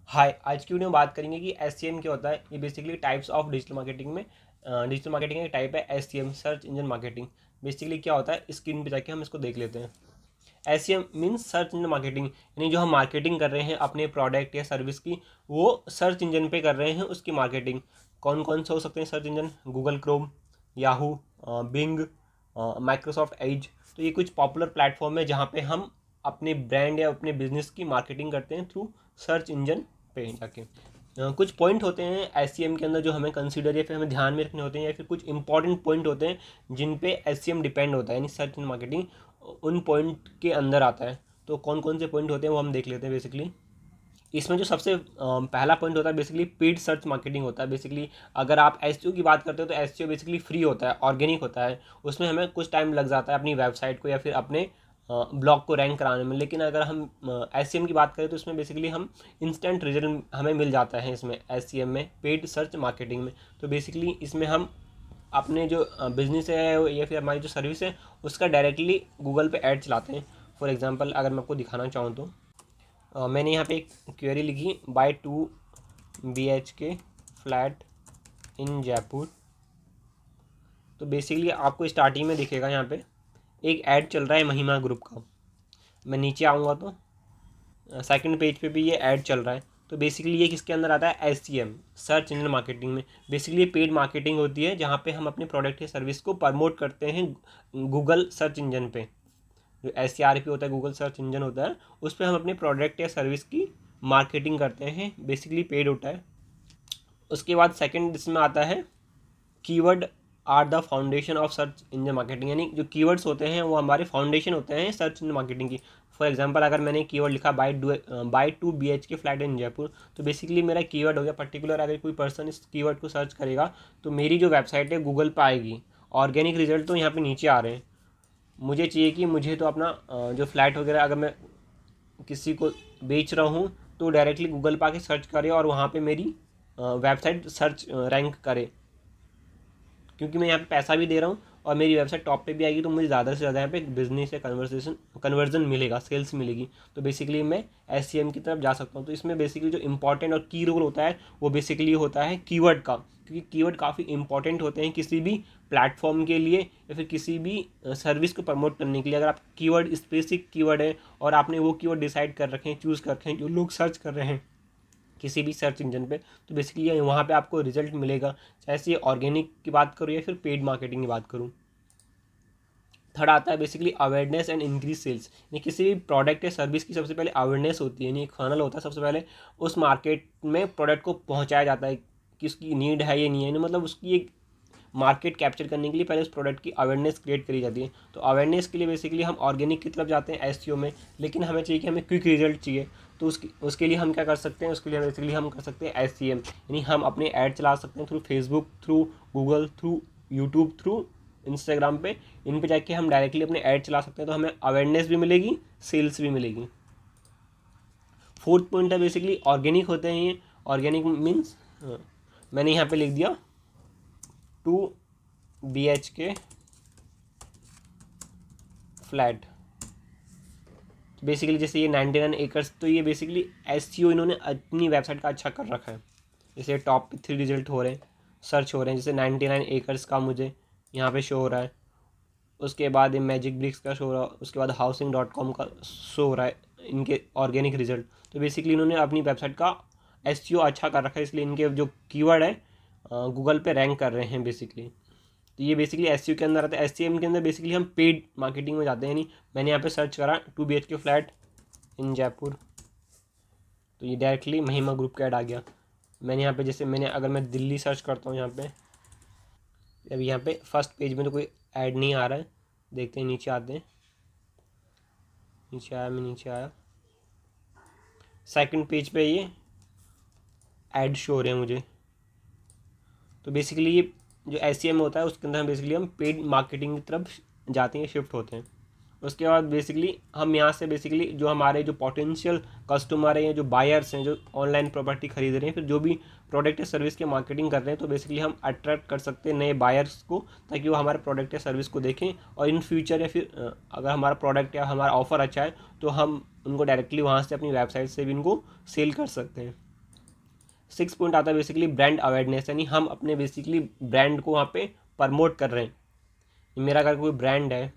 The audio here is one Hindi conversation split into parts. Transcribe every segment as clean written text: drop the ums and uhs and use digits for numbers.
हाय, आज की वीडियो में बात करेंगे कि एससीएम क्या होता है। ये basically types of digital marketing में डिजिटल मार्केटिंग का एक टाइप है SCM, search engine marketing. Basically क्या होता है, स्क्रीन पे जाके हम इसको देख लेते हैं। SCM means search engine marketing, यानी जो हम मार्केटिंग कर रहे हैं अपने प्रोडक्ट या सर्विस की, वो सर्च इंजन पे कर रहे हैं उसकी मार्केटिंग। कौन कौन से हो सकते हैं search engine? Google Chrome, Yahoo, Bing, Microsoft Edge. तो ये कुछ पॉपुलर प्लेटफॉर्म है जहाँ पे हम अपने ब्रांड या अपने बिजनेस की मार्केटिंग करते हैं थ्रू सर्च इंजन पे जाके। कुछ पॉइंट होते हैं एससीएम के अंदर जो हमें कंसीडर या फिर हमें ध्यान में रखने होते हैं, या फिर कुछ इंपॉर्टेंट पॉइंट होते हैं जिन पे एससीएम डिपेंड होता है, यानी सर्च इंजन मार्केटिंग उन पॉइंट के अंदर आता है। तो कौन कौन से पॉइंट होते हैं वो हम देख लेते हैं। बेसिकली इसमें जो सबसे पहला पॉइंट होता है बेसिकली पेड सर्च मार्केटिंग होता है। बेसिकली अगर आप एसईओ की बात करते हो तो एसईओ बेसिकली फ्री होता है, ऑर्गेनिक होता है। उसमें हमें कुछ टाइम लग जाता है अपनी वेबसाइट को या फिर अपने ब्लॉग को रैंक कराने में। लेकिन अगर हम एससीएम की बात करें तो इसमें बेसिकली हम इंस्टेंट रिजल्ट हमें मिल जाता है इसमें एससीएम में, पेड सर्च मार्केटिंग में। तो बेसिकली इसमें हम अपने जो बिजनेस है या फिर हमारी जो सर्विस है उसका डायरेक्टली गूगल पे ऐड चलाते हैं। फॉर एग्जांपल अगर मैं आपको दिखाना चाहूँ तो मैंने यहाँ पे एक क्वेरी लिखी, buy 2 BHK flat in Jaipur. तो बेसिकली आपको स्टार्टिंग में दिखेगा यहाँ पे एक ऐड चल रहा है महिमा ग्रुप का। मैं नीचे आऊँगा तो सेकंड पेज पे भी ये ऐड चल रहा है। तो बेसिकली ये किसके अंदर आता है? एससीएम, सर्च इंजन मार्केटिंग में। बेसिकली ये पेड मार्केटिंग होती है जहाँ पे हम अपने प्रोडक्ट या सर्विस को प्रमोट करते हैं गूगल सर्च इंजन पे। जो SERP होता है, गूगल सर्च इंजन होता है, उस पर हम अपने प्रोडक्ट या सर्विस की मार्केटिंग करते हैं। बेसिकली पेड होता है। उसके बाद सेकंड इसमें आता है keyword are the foundation of search engine marketing, यानी जो कीवर्ड्स होते हैं वो हमारे फाउंडेशन होते हैं सर्च इंजन मार्केटिंग की। फॉर एग्जांपल अगर मैंने कीवर्ड लिखा buy 2 BHK flat in Jaipur, तो बेसिकली मेरा कीवर्ड हो गया पर्टिकुलर। अगर कोई पर्सन इस कीवर्ड को सर्च करेगा तो मेरी जो वेबसाइट है गूगल पर आएगी। ऑर्गेनिक रिजल्ट तो यहाँ पे नीचे आ रहे हैं। मुझे चाहिए कि मुझे तो अपना जो फ्लैट वगैरह अगर मैं किसी को बेच रहा हूँ तो डायरेक्टली गूगल पर आके सर्च करे और वहाँ पे मेरी वेबसाइट सर्च रैंक करे, क्योंकि मैं यहाँ पे पैसा भी दे रहा हूँ और मेरी वेबसाइट टॉप पे भी आएगी। तो मुझे ज़्यादा से ज़्यादा यहाँ पे बिजनेस या कन्वर्जन मिलेगा, सेल्स मिलेगी। तो बेसिकली मैं एससीएम की तरफ जा सकता हूँ। तो इसमें बेसिकली जो इंपॉर्टेंट और की रोल होता है वो बेसिकली होता है कीवर्ड का, क्योंकि कीवर्ड काफ़ी इंपॉर्टेंट होते हैं किसी भी प्लेटफॉर्म के लिए या फिर किसी भी सर्विस को प्रमोट करने के लिए। अगर आप कीवर्ड स्पेसिफिक कीवर्ड है और आपने वो कीवर्ड डिसाइड कर रखे हैं, चूज़ कर रखे हैं, जो लोग सर्च कर रहे हैं किसी भी सर्च इंजन पे, तो बेसिकली वहाँ पे आपको रिजल्ट मिलेगा। चाहे से ऑर्गेनिक की बात करूँ या फिर पेड मार्केटिंग की बात करूँ। थर्ड आता है basically awareness and increase sales, यानी किसी भी प्रोडक्ट या सर्विस की सबसे पहले अवेयरनेस होती है, यानी एक फनल होता है। सबसे पहले उस मार्केट में प्रोडक्ट को पहुँचाया जाता है कि उसकी नीड है या नहीं है, मतलब उसकी एक मार्केट कैप्चर करने के लिए पहले उस प्रोडक्ट की अवेयरनेस क्रिएट करी जाती है। तो अवेयरनेस के लिए बेसिकली हम ऑर्गेनिक की तरफ जाते हैं एसईओ में। लेकिन हमें चाहिए कि हमें क्विक रिजल्ट चाहिए, तो उसके लिए हम क्या कर सकते हैं? उसके लिए बेसिकली हम कर सकते हैं एससीएम, यानी हम अपने ऐड चला सकते हैं through Facebook, through Google, through YouTube, through Instagram पे। इन पे जाके हम डायरेक्टली अपने ऐड चला सकते हैं, तो हमें अवेयरनेस भी मिलेगी, सेल्स भी मिलेगी। फोर्थ पॉइंट है बेसिकली ऑर्गेनिक होते हैं ये। ऑर्गेनिक मीन्स मैंने यहाँ पे लिख दिया 2 BHK फ्लैट। बेसिकली जैसे ये 99 एकर्स, तो ये बेसिकली एसईओ इन्होंने अपनी वेबसाइट का अच्छा कर रखा है। जैसे टॉप 3 रिजल्ट हो रहे हैं, सर्च हो रहे हैं। जैसे 99 एकर्स का मुझे यहाँ पे शो हो रहा है। उसके बाद ये मैजिक ब्रिक्स का शो हो रहा है। उसके बाद housing.com का शो हो रहा है इनके ऑर्गेनिक रिजल्ट। तो बेसिकली इन्होंने अपनी वेबसाइट का एसईओ अच्छा कर रखा है, इसलिए इनके जो कीवर्ड है गूगल पे रैंक कर रहे हैं बेसिकली। तो ये बेसिकली एसईओ के अंदर आता है। एससीएम के अंदर बेसिकली हम पेड मार्केटिंग में जाते हैं। यानी मैंने यहाँ पे सर्च करा 2 BHK फ्लैट इन जयपुर, तो ये डायरेक्टली महिमा ग्रुप का ऐड आ गया। मैंने यहाँ पे जैसे अगर मैं दिल्ली सर्च करता हूँ यहाँ पे, अब यहाँ पे फर्स्ट पेज में तो कोई ऐड नहीं आ रहा है। देखते हैं, नीचे आते हैं। नीचे आया, सेकंड पेज पे ये ऐड शो हो रहे हैं मुझे। तो बेसिकली ये जो एससीएम होता है उसके अंदर हम बेसिकली पेड मार्केटिंग की तरफ जाते हैं, शिफ्ट होते हैं। उसके बाद बेसिकली हम यहाँ से बेसिकली जो हमारे जो पोटेंशियल कस्टमर हैं, जो बायर्स हैं, जो ऑनलाइन प्रॉपर्टी खरीद रहे हैं, फिर जो भी प्रोडक्ट या सर्विस की मार्केटिंग कर रहे हैं, तो बेसिकली हम अट्रैक्ट कर सकते हैं नए बायर्स को, ताकि वो हमारे प्रोडक्ट या सर्विस को देखें और इन फ्यूचर या फिर अगर हमारा प्रोडक्ट या हमारा ऑफर अच्छा है तो हम उनको डायरेक्टली वहाँ से अपनी वेबसाइट से भी इनको सेल कर सकते हैं। सिक्स पॉइंट आता है बेसिकली ब्रांड अवेयरनेस, यानी हम अपने बेसिकली ब्रांड को वहाँ पे प्रमोट कर रहे हैं। मेरा अगर कोई ब्रांड है,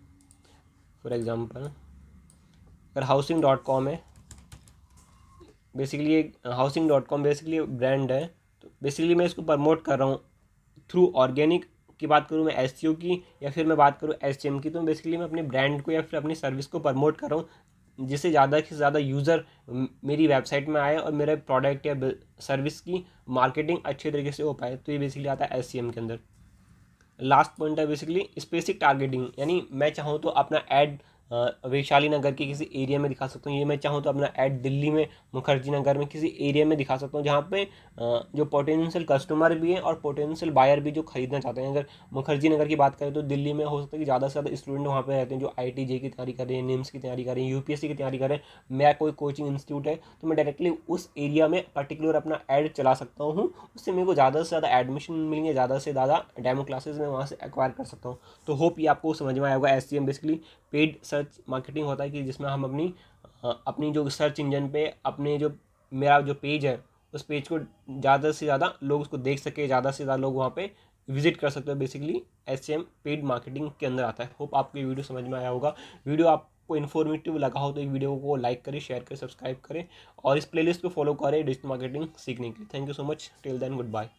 फॉर एग्जांपल अगर Housing.com है, बेसिकली एक Housing.com बेसिकली ब्रांड है, तो बेसिकली मैं इसको प्रमोट कर रहा हूँ थ्रू ऑर्गेनिक की बात करूँ मैं, एसईओ की, या फिर मैं बात करूँ एसईएम की, तो बेसिकली मैं अपने ब्रांड को या फिर अपनी सर्विस को प्रमोट कर रहा हूँ जिससे ज़्यादा से ज़्यादा यूज़र मेरी वेबसाइट में आए और मेरे प्रोडक्ट या सर्विस की मार्केटिंग अच्छे तरीके से हो पाए। तो ये बेसिकली आता है एसईएम के अंदर। लास्ट पॉइंट है बेसिकली स्पेसिफिक टारगेटिंग, यानी मैं चाहूँ तो अपना ऐड वैशाली नगर के किसी एरिया में दिखा सकता हूँ, ये मैं चाहूँ तो अपना ऐड दिल्ली में मुखर्जी नगर में किसी एरिया में दिखा सकता हूँ जहाँ पे जो पोटेंशियल कस्टमर भी हैं और पोटेंशियल बायर भी जो खरीदना चाहते हैं। अगर मुखर्जी नगर की बात करें तो दिल्ली में हो सकता है कि ज़्यादा से ज़्यादा स्टूडेंट वहाँ पे रहते हैं जो IIT JEE की तैयारी कर रहे हैं, निम्स की तैयारी कर रहे हैं, UPSC की तैयारी कर रहे हैं। मेरा कोई कोचिंग इंस्टीट्यूट है तो मैं डायरेक्टली उस एरिया में पर्टिकुलर अपना ऐड चला सकता हूँ, उससे मेरे को ज़्यादा से ज़्यादा एडमिशन मिलेंगे, ज़्यादा से ज़्यादा डेमो क्लासेस में वहाँ से एक्वायर कर सकता हूँ। तो होप ये आपको समझ में आया होगा। SEM basically paid search marketing होता है कि जिसमें हम अपनी जो सर्च इंजन पे अपने जो मेरा जो पेज है उस पेज को ज़्यादा से ज़्यादा लोग उसको देख सके, ज़्यादा से ज़्यादा लोग वहाँ पे विजिट कर सकते हो। बेसिकली SEM पेड मार्केटिंग के अंदर आता है। होप आपको ये वीडियो समझ में आया होगा। वीडियो आपको इन्फॉर्मेटिव लगा हो तो एक वीडियो को लाइक करें, शेयर करें, सब्सक्राइब करें और इस प्लेलिस्ट को फॉलो करें डिजिटल मार्केटिंग सीखने के लिए। Thank you so much. Till then, good bye.